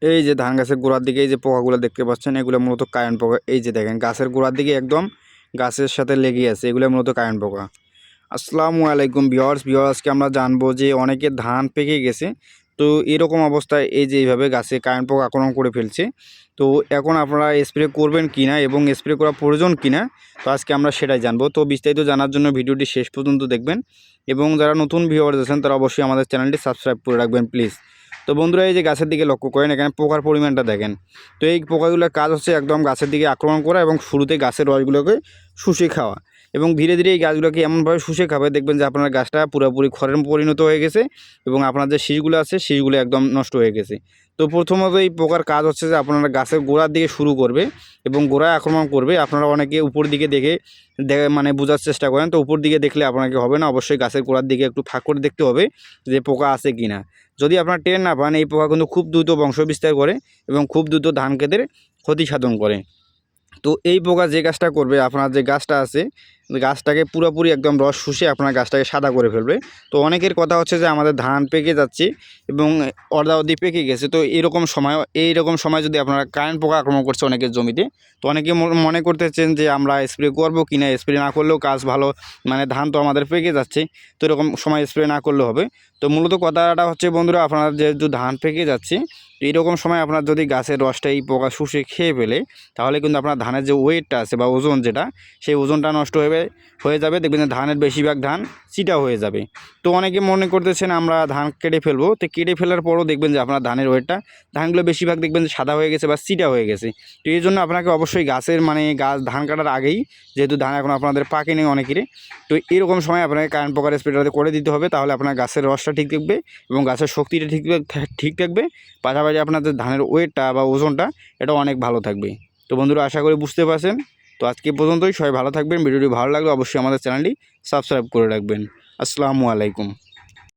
এই যে ধান গাছের গোড়ার দিকে এই যে পোকাগুলো দেখতে পাচ্ছেন, এগুলো মূলত কারেন্ট পোকা। এই যে দেখেন গাছের গোড়ার দিকে একদম গাছের সাথে লেগে আছে, এগুলো মূলত কারেন্ট পোকা। আসসালামু আলাইকুম ভিউয়ার্স। আজকে আমরা জানবো যে অনেকের ধান পেকে গেছে, তো এরকম অবস্থায় এই যে এইভাবে গাছে কারেন্ট পোকা আক্রমণ করে ফেলছে। তো এখন আপনারা স্প্রে করবেন কিনা এবং স্প্রে করা প্রয়োজন কিনা, তো আজকে আমরা সেটাই জানবো। তো বিস্তারিত জানার জন্য ভিডিওটি শেষ পর্যন্ত দেখবেন এবং যারা নতুন ভিউয়ার্স আছেন তারা অবশ্যই আমাদের চ্যানেলটি সাবস্ক্রাইব করে রাখবেন প্লিজ। তো বন্ধুরা, এই যে গাছের দিকে লক্ষ্য করেন, এখানে পোকার পরিমাণটা দেখেন। তো এই পোকাগুলোর কাজ হচ্ছে একদম গাছের দিকে আক্রমণ করা এবং শুরুতে গাছের রসগুলোকে শুষে খাওয়া এবং ধীরে ধীরে এই গাছগুলোকে এমনভাবে শুষে খাবে, দেখবেন যে আপনার গাছটা পুরোপুরি খড়ের পরিণত হয়ে গেছে এবং আপনার যে শীষগুলো আছে শীষগুলো একদম নষ্ট হয়ে গেছে। তো প্রথমত এই পোকার কাজ হচ্ছে যে আপনারা গাছের গোড়ার দিকে শুরু করবে এবং গোড়ায় আক্রমণ করবে। আপনারা অনেকে উপর দিকে দেখে মানে বোঝার চেষ্টা করেন, তো উপর দিকে দেখলে আপনাকে হবে না, অবশ্যই গাছের গোড়ার দিকে একটু ফাঁক করে দেখতে হবে যে পোকা আছে কি না। যদি আপনারা টের না পান, এই পোকা কিন্তু খুব দ্রুত বংশ বিস্তার করে এবং খুব দ্রুত ধান ক্ষেতের ক্ষতি সাধন করে। তো এই পোকা যে গাছটা করবে, আপনার যে গাছটা আছে গাছটাকে পুরোপুরি একদম রস শুষে আপনার গাছটাকে সাদা করে ফেলবে। তো অনেকের কথা হচ্ছে যে আমাদের ধান পেকে যাচ্ছে এবং অর্ধাঅধি পেকে গেছে। তো এইরকম সময় যদি আপনারা কারেন্ট পোকা আক্রমণ করছে অনেকের জমিতে, তো অনেকে মনে করতেছেন যে আমরা স্প্রে করবো কি না, স্প্রে না করলেও কাজ ভালো, মানে ধান তো আমাদের পেকে যাচ্ছে, তো এরকম সময় স্প্রে না করলেও হবে। তো মূলত কথাটা হচ্ছে বন্ধুরা, আপনারা যেহেতু ধান পেকে যাচ্ছে, তো এইরকম সময় আপনার যদি গাছের রসটা এই পোকা শুষে খেয়ে ফেলে, তাহলে কিন্তু আপনার ধানের যে ওয়েটটা আছে বা ওজন যেটা, সেই ওজনটা নষ্ট হয়ে যাবে। দেখবেন যে ধানের বেশিরভাগ ধান চিটা হয়ে যাবে। তো অনেকে মনে করতেছেন আমরা ধান কেটে ফেলবো, তো কেটে ফেলার পরও দেখবেন যে আপনার ধানের ওয়েটটা, ধানগুলো বেশিরভাগ দেখবেন যে সাদা হয়ে গেছে বা চিটা হয়ে গেছে। তো এই জন্য আপনাকে অবশ্যই গাছের ধান কাটার আগেই, যেহেতু ধান এখন আপনাদের পাকেনি অনেকেরই, তো এরকম সময় আপনাকে কারেন্ট পোকার স্প্রেটা করে দিতে হবে। তাহলে আপনার গাছের রসটা ঠিক থাকবে এবং গাছের শক্তিটা ঠিক থাকবে, পাশাপাশি আপনাদের ধানের ওয়েটটা বা ওজনটা এটা অনেক ভালো থাকবে। তো বন্ধুরা, আশা করি বুঝতে পারছেন। তো আজকে পর্যন্তই, সবাই ভালো থাকবেন। ভিডিওটি ভালো লাগলে অবশ্যই আমাদের চ্যানেলটি সাবস্ক্রাইব করে রাখবেন। আসসালামু আলাইকুম।